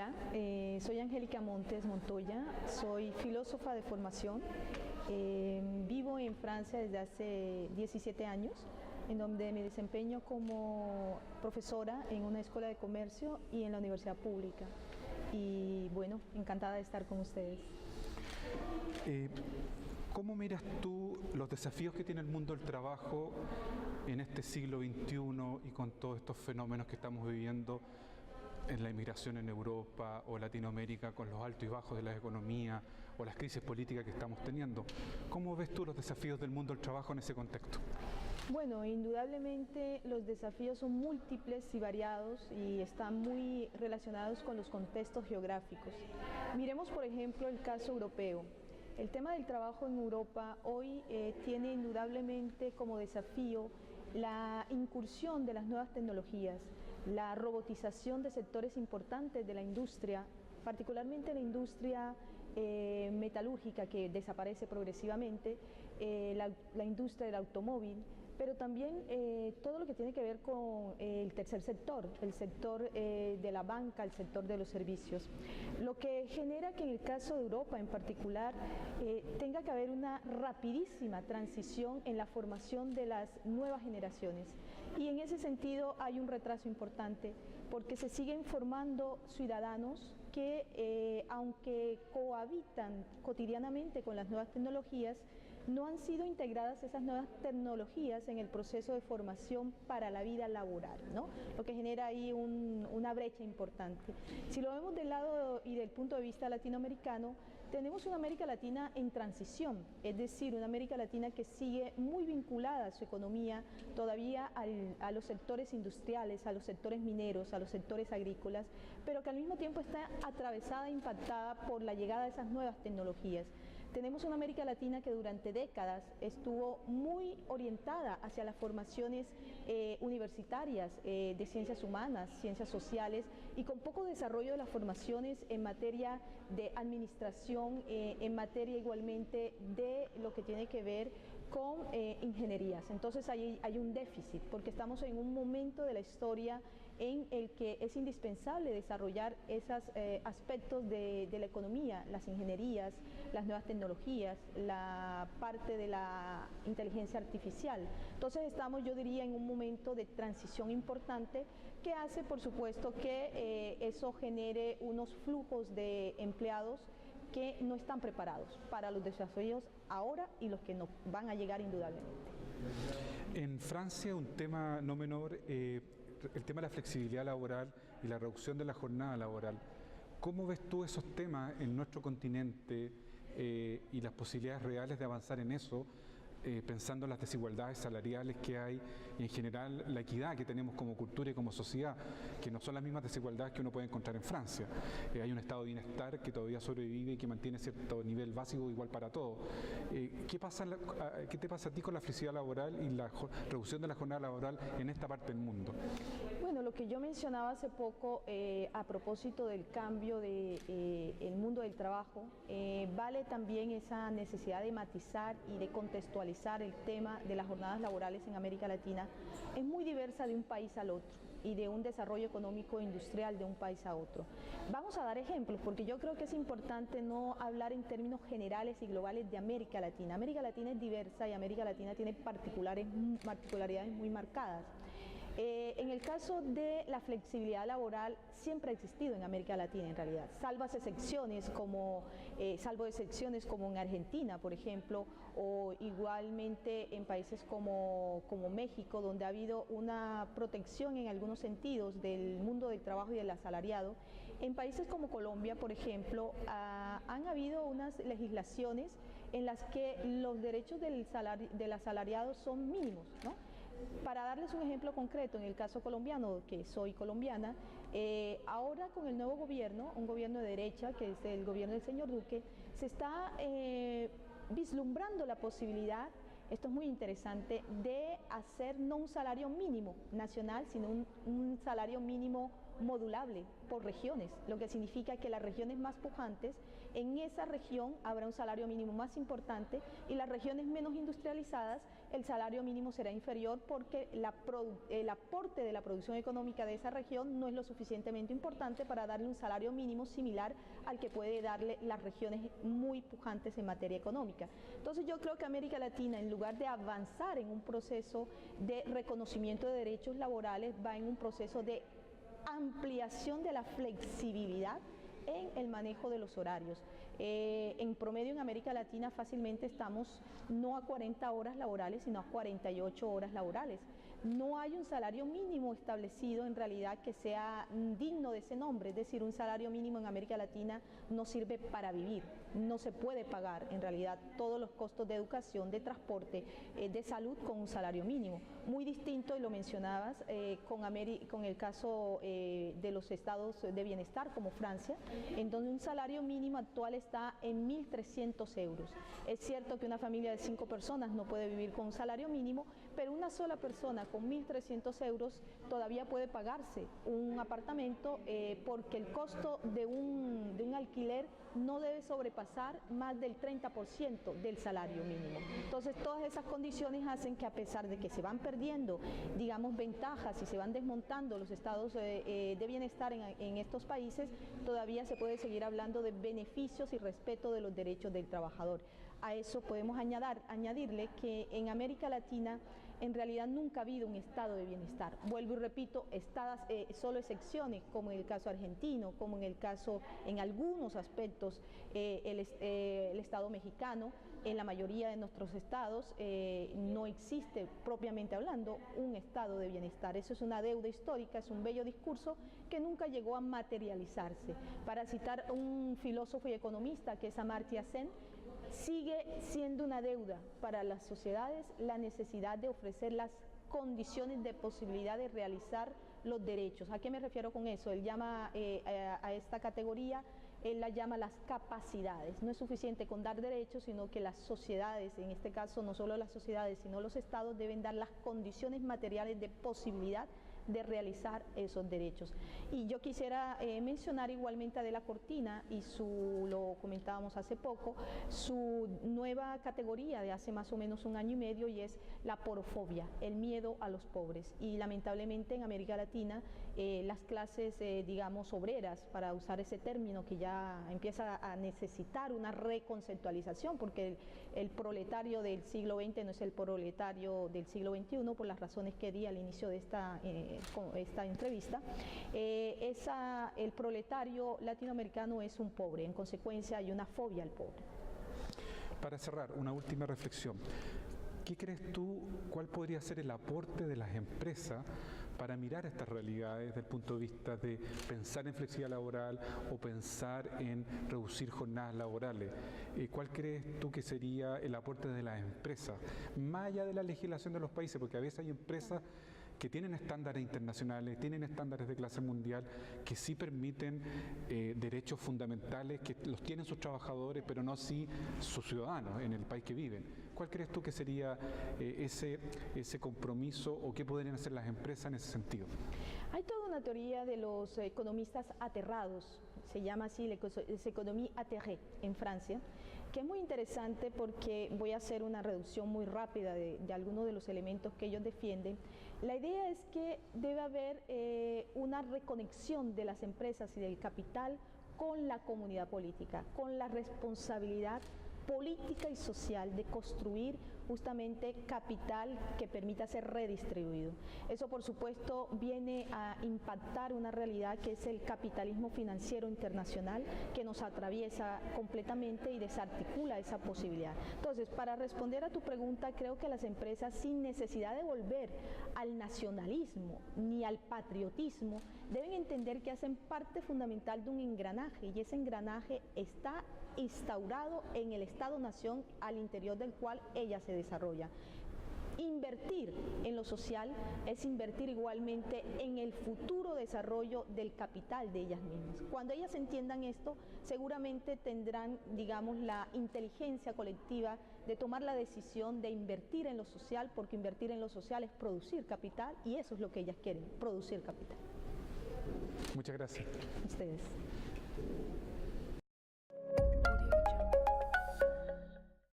Hola, soy Angélica Montes Montoya, soy filósofa de formación, vivo en Francia desde hace 17 años, en donde me desempeño como profesora en una escuela de comercio y en la universidad pública. Y bueno, encantada de estar con ustedes. ¿Cómo miras tú los desafíos que tiene el mundo del trabajo en este siglo XXI y con todos estos fenómenos que estamos viviendo en la inmigración en Europa o Latinoamérica, con los altos y bajos de la economía o las crisis políticas que estamos teniendo? ¿Cómo ves tú los desafíos del mundo del trabajo en ese contexto? Bueno, indudablemente los desafíos son múltiples y variados y están muy relacionados con los contextos geográficos. Miremos, por ejemplo, el caso europeo. El tema del trabajo en Europa hoy tiene indudablemente como desafío la incursión de las nuevas tecnologías, la robotización de sectores importantes de la industria, particularmente la industria metalúrgica, que desaparece progresivamente, la industria del automóvil, pero también todo lo que tiene que ver con el tercer sector, el sector de la banca, el sector de los servicios. Lo que genera que en el caso de Europa en particular tenga que haber una rapidísima transición en la formación de las nuevas generaciones. Y en ese sentido hay un retraso importante porque se siguen formando ciudadanos que aunque cohabitan cotidianamente con las nuevas tecnologías, no han sido integradas esas nuevas tecnologías en el proceso de formación para la vida laboral, ¿no? Lo que genera ahí una brecha importante. Si lo vemos del lado y del punto de vista latinoamericano, tenemos una América Latina en transición, es decir, una América Latina que sigue muy vinculada a su economía todavía a los sectores industriales, a los sectores mineros, a los sectores agrícolas, pero que al mismo tiempo está atravesada, impactada por la llegada de esas nuevas tecnologías. Tenemos una América Latina que durante décadas estuvo muy orientada hacia las formaciones universitarias de ciencias humanas, ciencias sociales, y con poco desarrollo de las formaciones en materia de administración, en materia igualmente de lo que tiene que ver con ingenierías. Entonces hay un déficit porque estamos en un momento de la historia en el que es indispensable desarrollar esos aspectos de la economía, las ingenierías, las nuevas tecnologías, la parte de la inteligencia artificial. Entonces estamos, yo diría, en un momento de transición importante que hace, por supuesto, que eso genere unos flujos de empleados que no están preparados para los desafíos ahora y los que no van a llegar indudablemente. En Francia, un tema no menor, el tema de la flexibilidad laboral y la reducción de la jornada laboral. ¿Cómo ves tú esos temas en nuestro continente y las posibilidades reales de avanzar en eso, pensando en las desigualdades salariales que hay y en general la equidad que tenemos como cultura y como sociedad, que no son las mismas desigualdades que uno puede encontrar en Francia? Hay un estado de bienestar que todavía sobrevive y que mantiene cierto nivel básico igual para todos. ¿Qué te pasa a ti con la flexibilidad laboral y la reducción de la jornada laboral en esta parte del mundo? Bueno, lo que yo mencionaba hace poco a propósito del cambio del mundo del trabajo, vale también esa necesidad de matizar y de contextualizar el tema de las jornadas laborales en América Latina. Es muy diversa de un país al otro y de un desarrollo económico e industrial de un país a otro. Vamos a dar ejemplos porque yo creo que es importante no hablar en términos generales y globales de América Latina. América Latina es diversa y América Latina tiene particularidades muy marcadas. En el caso de la flexibilidad laboral siempre ha existido en América Latina en realidad, salvo excepciones como en Argentina, por ejemplo, o igualmente en países como México, donde ha habido una protección en algunos sentidos del mundo del trabajo y del asalariado. En países como Colombia, por ejemplo, han habido unas legislaciones en las que los derechos del asalariado son mínimos, ¿no? Para darles un ejemplo concreto, en el caso colombiano, que soy colombiana, ahora con el nuevo gobierno, un gobierno de derecha, que es el gobierno del señor Duque, se está vislumbrando la posibilidad, esto es muy interesante, de hacer no un salario mínimo nacional, sino un salario mínimo modulable por regiones, lo que significa que las regiones más pujantes, en esa región habrá un salario mínimo más importante y las regiones menos industrializadas el salario mínimo será inferior porque el aporte de la producción económica de esa región no es lo suficientemente importante para darle un salario mínimo similar al que puede darle las regiones muy pujantes en materia económica. Entonces yo creo que América Latina, en lugar de avanzar en un proceso de reconocimiento de derechos laborales, va en un proceso de ampliación de la flexibilidad en el manejo de los horarios. En promedio en América Latina fácilmente estamos no a 40 horas laborales, sino a 48 horas laborales. No hay un salario mínimo establecido en realidad que sea digno de ese nombre, es decir, un salario mínimo en América Latina no sirve para vivir, no se puede pagar en realidad todos los costos de educación, de transporte, de salud con un salario mínimo. Muy distinto, y lo mencionabas, con el caso de los estados de bienestar como Francia, en donde un salario mínimo actual está en 1.300 euros. Es cierto que una familia de 5 personas no puede vivir con un salario mínimo, pero una sola persona con 1.300 euros todavía puede pagarse un apartamento porque el costo de un alquiler no debe sobrepasar más del 30% del salario mínimo. Entonces todas esas condiciones hacen que, a pesar de que se van perdiendo, digamos, ventajas y se van desmontando los estados de bienestar en estos países, todavía se puede seguir hablando de beneficios y respeto de los derechos del trabajador. A eso podemos añadirle que en América Latina en realidad nunca ha habido un estado de bienestar. Vuelvo y repito, solo excepciones, como en el caso argentino, como en el caso, en algunos aspectos, el estado mexicano. En la mayoría de nuestros estados no existe, propiamente hablando, un estado de bienestar. Eso es una deuda histórica, es un bello discurso que nunca llegó a materializarse. Para citar un filósofo y economista que es Amartya Sen, sigue siendo una deuda para las sociedades la necesidad de ofrecer las condiciones de posibilidad de realizar los derechos. ¿A qué me refiero con eso? Él llama a esta categoría, él la llama las capacidades. No es suficiente con dar derechos, sino que las sociedades, en este caso no solo las sociedades, sino los estados, deben dar las condiciones materiales de posibilidad de realizar esos derechos. Y yo quisiera mencionar igualmente a Adela Cortina y lo comentábamos hace poco, su nueva categoría de hace más o menos un año y medio, y es la porofobia, el miedo a los pobres. Y lamentablemente en América Latina las clases, digamos, obreras, para usar ese término que ya empieza a necesitar una reconceptualización, porque el proletario del siglo XX no es el proletario del siglo XXI, por las razones que di al inicio de esta entrevista. El proletario latinoamericano es un pobre, en consecuencia hay una fobia al pobre. Para cerrar, una última reflexión. ¿Qué crees tú, cuál podría ser el aporte de las empresas para mirar estas realidades desde el punto de vista de pensar en flexibilidad laboral o pensar en reducir jornadas laborales? ¿Cuál crees tú que sería el aporte de las empresas, más allá de la legislación de los países? Porque a veces hay empresas que tienen estándares internacionales, tienen estándares de clase mundial que sí permiten derechos fundamentales que los tienen sus trabajadores, pero no así sus ciudadanos en el país que viven. ¿Cuál crees tú que sería ese compromiso, o qué podrían hacer las empresas en ese sentido? Hay toda una teoría de los economistas aterrados, se llama así, les économies atterrées en Francia, que es muy interesante porque voy a hacer una reducción muy rápida de algunos de los elementos que ellos defienden. La idea es que debe haber una reconexión de las empresas y del capital con la comunidad política, con la responsabilidad política y social de construir justamente capital que permita ser redistribuido. Eso, por supuesto, viene a impactar una realidad que es el capitalismo financiero internacional, que nos atraviesa completamente y desarticula esa posibilidad. Entonces, para responder a tu pregunta, creo que las empresas, sin necesidad de volver al nacionalismo ni al patriotismo, deben entender que hacen parte fundamental de un engranaje, y ese engranaje está instaurado en el Estado-nación al interior del cual ella se desarrolla. Invertir en lo social es invertir igualmente en el futuro desarrollo del capital de ellas mismas. Cuando ellas entiendan esto, seguramente tendrán, digamos, la inteligencia colectiva de tomar la decisión de invertir en lo social, porque invertir en lo social es producir capital, y eso es lo que ellas quieren, producir capital. Muchas gracias. Ustedes.